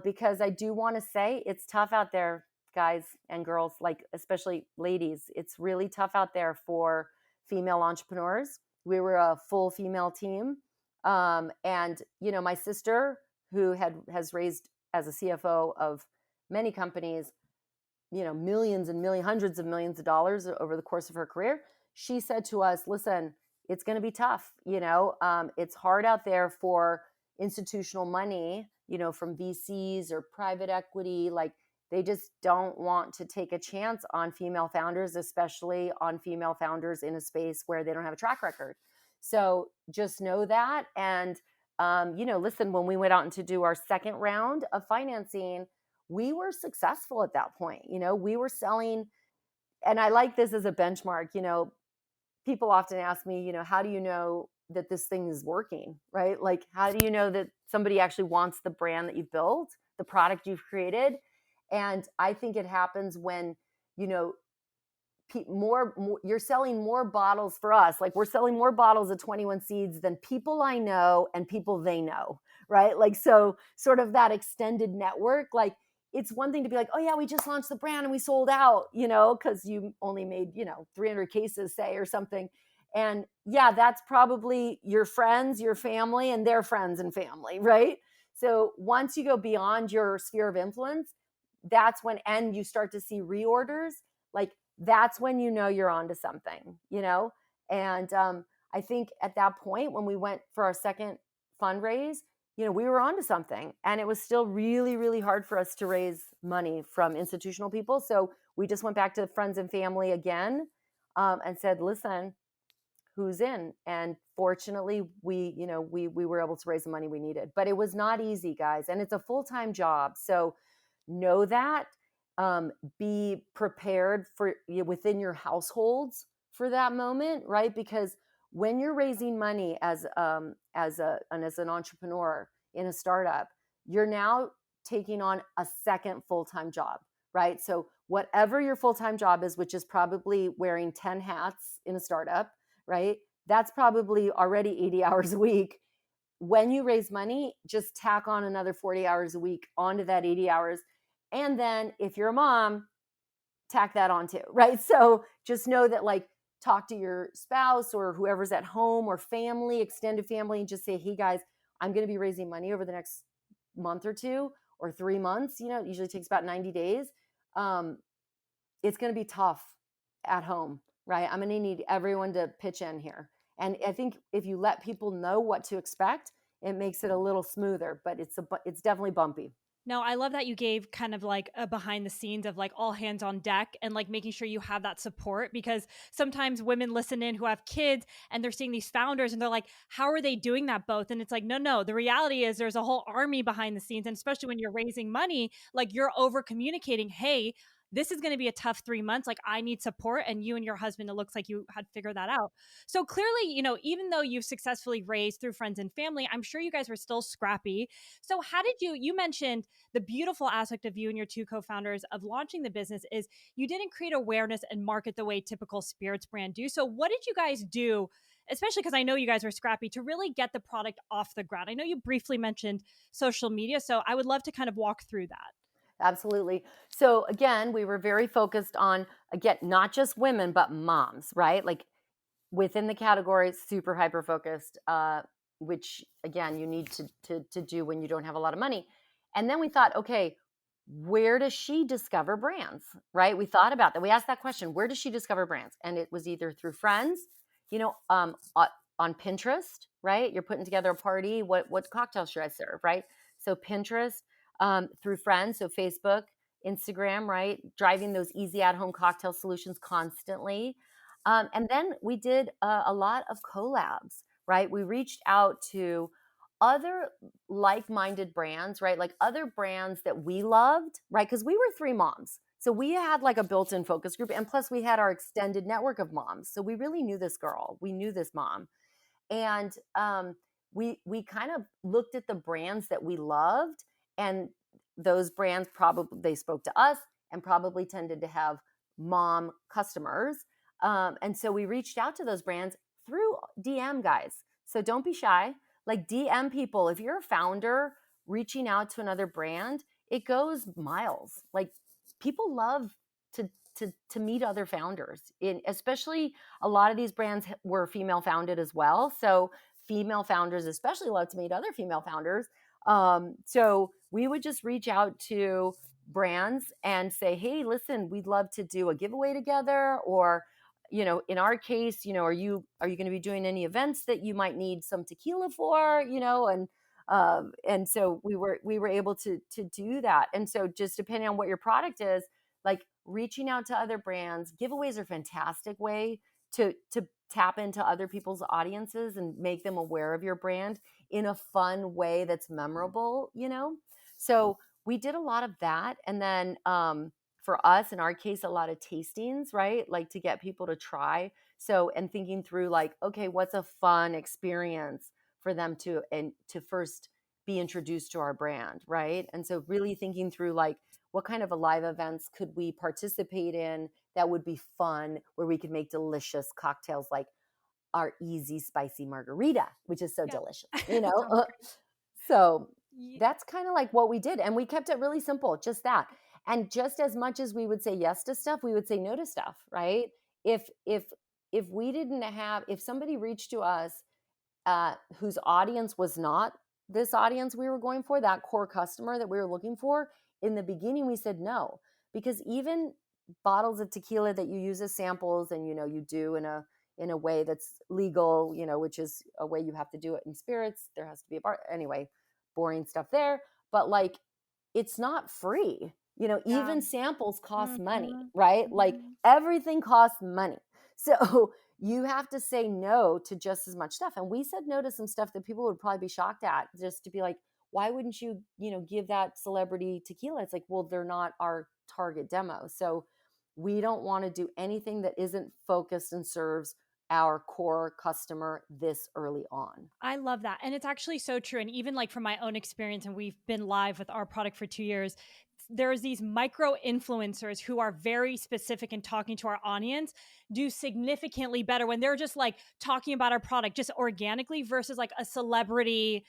because I do want to say it's tough out there, guys and girls, like especially ladies. It's really tough out there for female entrepreneurs. We were a full female team. And, my sister, who has raised as a CFO of many companies, millions and millions, hundreds of millions of dollars over the course of her career, she said to us, listen, it's going to be tough. It's hard out there for institutional money, from VCs or private equity. Like, they just don't want to take a chance on female founders, especially on female founders in a space where they don't have a track record. So just know that. And, listen, when we went out to do our second round of financing, we were successful at that point. We were selling, and I like this as a benchmark. People often ask me, how do you know that this thing is working, right? Like, how do you know that somebody actually wants the brand that you've built, the product you've created? And I think it happens when, you're selling more bottles for us. Like, we're selling more bottles of 21 Seeds than people I know and people they know, right? Like, so sort of that extended network. Like, it's one thing to be like, oh yeah, we just launched the brand and we sold out, because you only made, 300 cases, say, or something. And yeah, that's probably your friends, your family, and their friends and family, right? So once you go beyond your sphere of influence, that's when, and you start to see reorders, like that's when you're onto something, And I think at that point, when we went for our second fundraise, we were onto something, and it was still really, really hard for us to raise money from institutional people. So we just went back to friends and family again, and said, listen, who's in? And fortunately, we were able to raise the money we needed, but it was not easy, guys. And it's a full-time job. So know that, be prepared for within your households for that moment, right? Because when you're raising money as an entrepreneur in a startup, you're now taking on a second full-time job, right? So whatever your full-time job is, which is probably wearing 10 hats in a startup, right? That's probably already 80 hours a week. When you raise money, just tack on another 40 hours a week onto that 80 hours. And then if you're a mom, tack that on too, right? So just know that, like, talk to your spouse or whoever's at home or family, extended family, and just say, hey guys, I'm going to be raising money over the next month or two or 3 months. It usually takes about 90 days. It's going to be tough at home. right? I'm going to need everyone to pitch in here. And I think if you let people know what to expect, it makes it a little smoother, but it's definitely bumpy. No, I love that you gave kind of like a behind the scenes of like all hands on deck and like making sure you have that support, because sometimes women listen in who have kids and they're seeing these founders and they're like, how are they doing that both? And it's like, no, no, the reality is there's a whole army behind the scenes. And especially when you're raising money, like you're over communicating, hey, this is going to be a tough 3 months. Like, I need support. And you and your husband, it looks like you had figured that out. So clearly, even though you've successfully raised through friends and family, I'm sure you guys were still scrappy. So, how did you mentioned the beautiful aspect of you and your two co-founders of launching the business is you didn't create awareness and market the way typical spirits brand do. So what did you guys do, especially because I know you guys were scrappy, to really get the product off the ground? I know you briefly mentioned social media, so I would love to kind of walk through that. Absolutely. So again, we were very focused on, again, not just women, but moms, right? Like within the category, super hyper focused, which again, you need to do when you don't have a lot of money. And then we thought, okay, where does she discover brands, right? We thought about that. We asked that question, where does she discover brands? And it was either through friends, you know, on Pinterest, right? You're putting together a party. What cocktail should I serve, right? So Pinterest, through friends, so Facebook, Instagram, right? Driving those easy at home cocktail solutions constantly. And then we did a lot of collabs, right? We reached out to other like-minded brands, right? Like other brands that we loved, right? Because we were three moms. So we had like a built-in focus group. And plus we had our extended network of moms. So we really knew this girl. We knew this mom. And we kind of looked at the brands that we loved, and those brands probably they spoke to us and probably tended to have mom customers. And so we reached out to those brands through DM, guys. So don't be shy. Like DM people. If you're a founder reaching out to another brand, it goes miles. Like people love to meet other founders, especially a lot of these brands were female founded as well. So female founders especially love to meet other female founders. So we would just reach out to brands and say, hey, listen, we'd love to do a giveaway together, or in our case, are you going to be doing any events that you might need some tequila for, and so we were able to do that. And so just depending on what your product is, like reaching out to other brands, giveaways are a fantastic way to tap into other people's audiences and make them aware of your brand in a fun way that's memorable. So we did a lot of that. And then for us, in our case, a lot of tastings, right? Like to get people to try. So, and thinking through like, okay, what's a fun experience for them to first be introduced to our brand, right? And so really thinking through like, what kind of a live events could we participate in that would be fun, where we could make delicious cocktails like our easy spicy margarita, which is so Yeah. delicious, Sounds So great. that's kind of like what we did. And we kept it really simple, just that. And just as much as we would say yes to stuff, we would say no to stuff, right? If we didn't have, if somebody reached to us whose audience was not this audience we were going for, that core customer that we were looking for, in the beginning we said no. Because even bottles of tequila that you use as samples, and you do in a way that's legal, which is a way you have to do it in spirits, there has to be a bar anyway, boring stuff there. But like, it's not free. Yeah. Even samples cost money, Mhm. right? Like Mhm. everything costs money. So you have to say no to just as much stuff. And we said no to some stuff that people would probably be shocked at, just to be like, why wouldn't you give that celebrity tequila? It's like, well, they're not our target demo. So we don't want to do anything that isn't focused and serves our core customer this early on. I love that. And it's actually so true. And even like from my own experience, and we've been live with our product for 2 years, there's these micro influencers who are very specific in talking to our audience, do significantly better when they're just like talking about our product just organically versus like a celebrity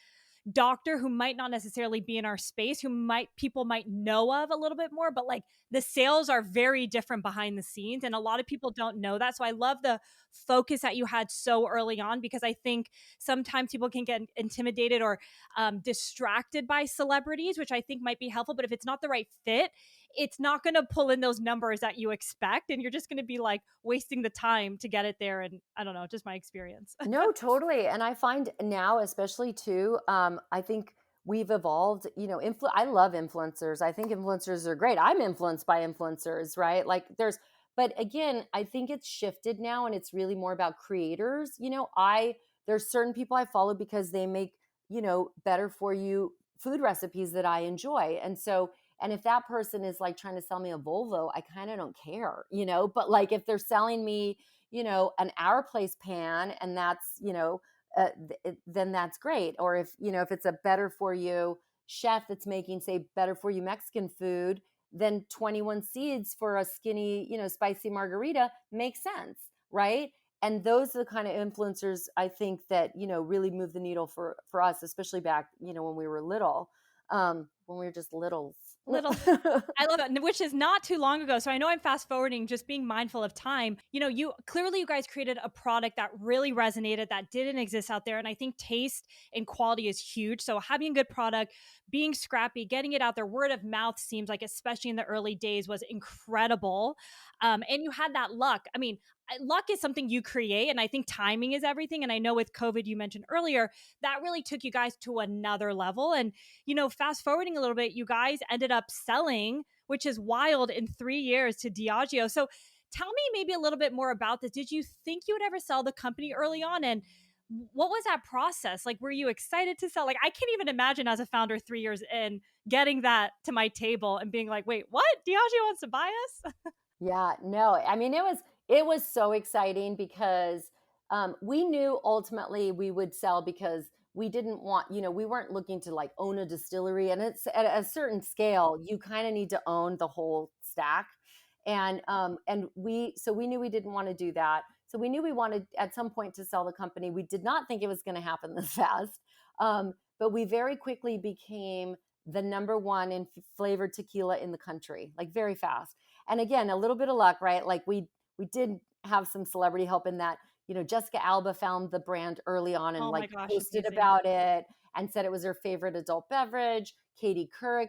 doctor who might not necessarily be in our space, who people might know of a little bit more, but like the sales are very different behind the scenes. And a lot of people don't know that. So I love the focus that you had so early on, because I think sometimes people can get intimidated or distracted by celebrities, which I think might be helpful. But if it's not the right fit, it's not going to pull in those numbers that you expect. And you're just going to be like wasting the time to get it there. And I don't know, just my experience. No, totally. And I find now, especially too, I think we've evolved, I love influencers. I think influencers are great. I'm influenced by influencers, right? Like but again, I think it's shifted now and it's really more about creators. There's certain people I follow because they make, better for you food recipes that I enjoy. And if that person is like trying to sell me a Volvo, I kind of don't care, but like if they're selling me, an our place pan, and that's, then that's great. Or if it's a better for you chef that's making, say, better for you Mexican food, then 21 seeds for a skinny, spicy margarita makes sense, right? And those are the kind of influencers I think that, really move the needle for us, especially back, when we were little, when we were just littles. Little I love it, which is not too long ago. So I know I'm fast forwarding, just being mindful of time. You guys created a product that really resonated, that didn't exist out there. And I think taste and quality is huge. So having a good product, being scrappy, getting it out there, word of mouth seems like, especially in the early days, was incredible. And you had that luck. I mean, luck is something you create. And I think timing is everything. And I know with COVID, you mentioned earlier, that really took you guys to another level. And fast forwarding a little bit, you guys ended up selling, which is wild, in 3 years to Diageo. So tell me maybe a little bit more about this. Did you think you would ever sell the company early on? And what was that process? Like, were you excited to sell? Like, I can't even imagine as a founder 3 years in getting that to my table and being like, wait, what? Diageo wants to buy us? Yeah, no, I mean, it was so exciting because we knew ultimately we would sell because we didn't want, we weren't looking to like own a distillery, and it's at a certain scale, you kind of need to own the whole stack. And we knew we didn't want to do that. So we knew we wanted at some point to sell the company. We did not think it was going to happen this fast. But we very quickly became the number one in flavored tequila in the country, like very fast. And again, a little bit of luck, right? Like we did have some celebrity help in that. Jessica Alba found the brand early on and Oh my like gosh, posted amazing. about it and said it was her favorite adult beverage. Katie Couric,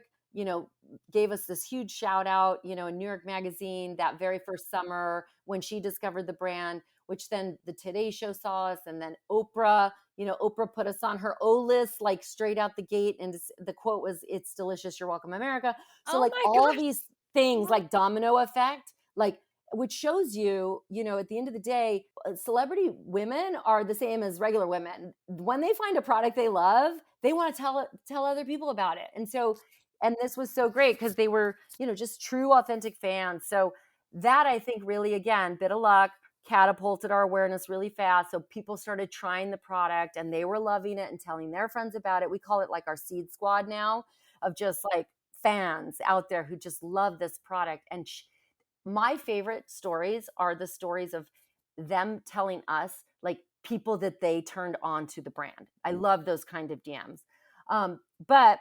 gave us this huge shout out, in New York Magazine that very first summer when she discovered the brand, which then the Today Show saw us, and then Oprah put us on her O list, like straight out the gate. And the quote was, "It's delicious. You're welcome, America." So Oh like my all gosh. these things, Love like domino effect, like which shows you, at the end of the day, celebrity women are the same as regular women. When they find a product they love, they want to tell other people about it. And this was so great because they were, just true, authentic fans. So that I think really, again, bit of luck, catapulted our awareness really fast. So people started trying the product and they were loving it and telling their friends about it. We call it like our seed squad now, of just like fans out there who just love this product. And my favorite stories are the stories of them telling us, like, people that they turned on to the brand. I love those kind of DMs. But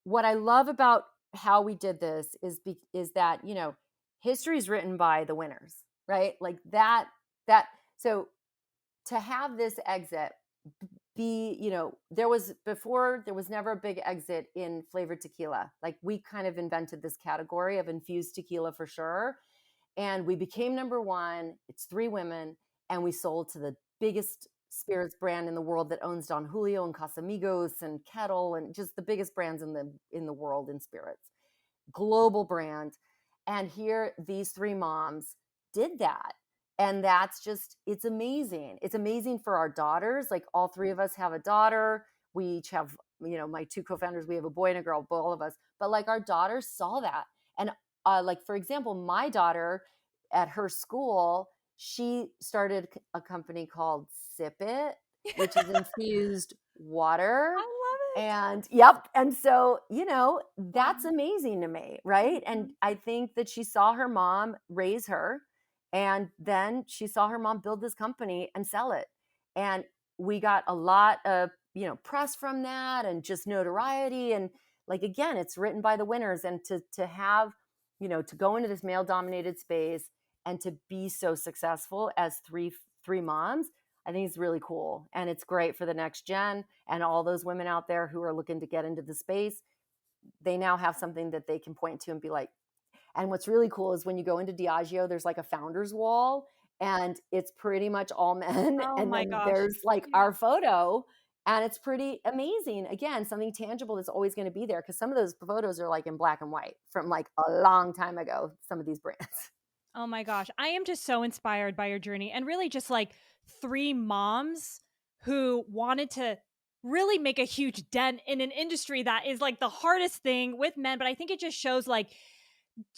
what I love about how we did this is that, history is written by the winners, right? Like that. So to have this exit be, there was never a big exit in flavored tequila. Like we kind of invented this category of infused tequila for sure. And we became number one. It's three women, and we sold to the biggest spirits brand in the world that owns Don Julio and Casamigos and Kettle, and just the biggest brands in the world in spirits. Global brand. And here these three moms did that. And that's just, it's amazing. It's amazing for our daughters. Like all three of us have a daughter. We each have, my two co-founders, we have a boy and a girl, all of us. But like our daughters saw that. And like, for example, my daughter at her school, she started a company called Sip It, which is infused water. I love it. And yep. And so, that's Wow. amazing to me. Right. And Mhm. I think that she saw her mom raise her, and then she saw her mom build this company and sell it. And we got a lot of, press from that and just notoriety. And like, again, it's written by the winners. And to have, to go into this male dominated space and to be so successful as three moms, I think it's really cool. And it's great for the next gen and all those women out there who are looking to get into the space. They now have something that they can point to and be like, And what's really cool is when you go into Diageo, there's like a founder's wall, and it's pretty much all men. Oh And my then gosh. there's like Yeah. our photo, and it's pretty amazing. Again, something tangible that's always going to be there because some of those photos are like in black and white from like a long time ago, some of these brands. Oh my gosh. I am just so inspired by your journey and really just like three moms who wanted to really make a huge dent in an industry that is like the hardest thing with men. But I think it just shows like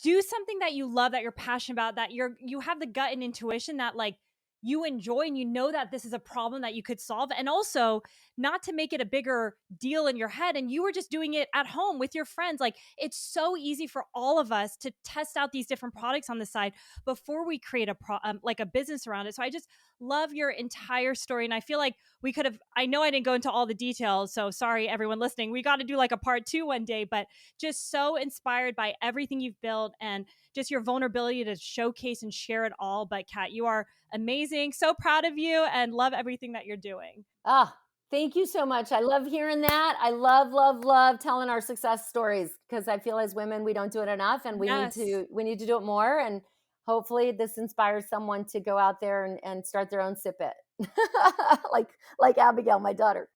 do something that you love, that you're passionate about, that you have the gut and intuition that like you enjoy and you know that this is a problem that you could solve, and also not to make it a bigger deal in your head, and you were just doing it at home with your friends. Like it's so easy for all of us to test out these different products on the side before we create like a business around it. So I just love your entire story, and I feel like we could have, I know I didn't go into all the details, so sorry everyone listening, we got to do like a part 2 one day, but just so inspired by everything you've built and just your vulnerability to showcase and share it all. But Kat, you are amazing. So proud of you and love everything that you're doing. Ah, thank you so much. I love hearing that. I love, love, love telling our success stories because I feel as women we don't do it enough, and Yes. we need to do it more. And hopefully this inspires someone to go out there and start their own sip it. like Abigail, my daughter.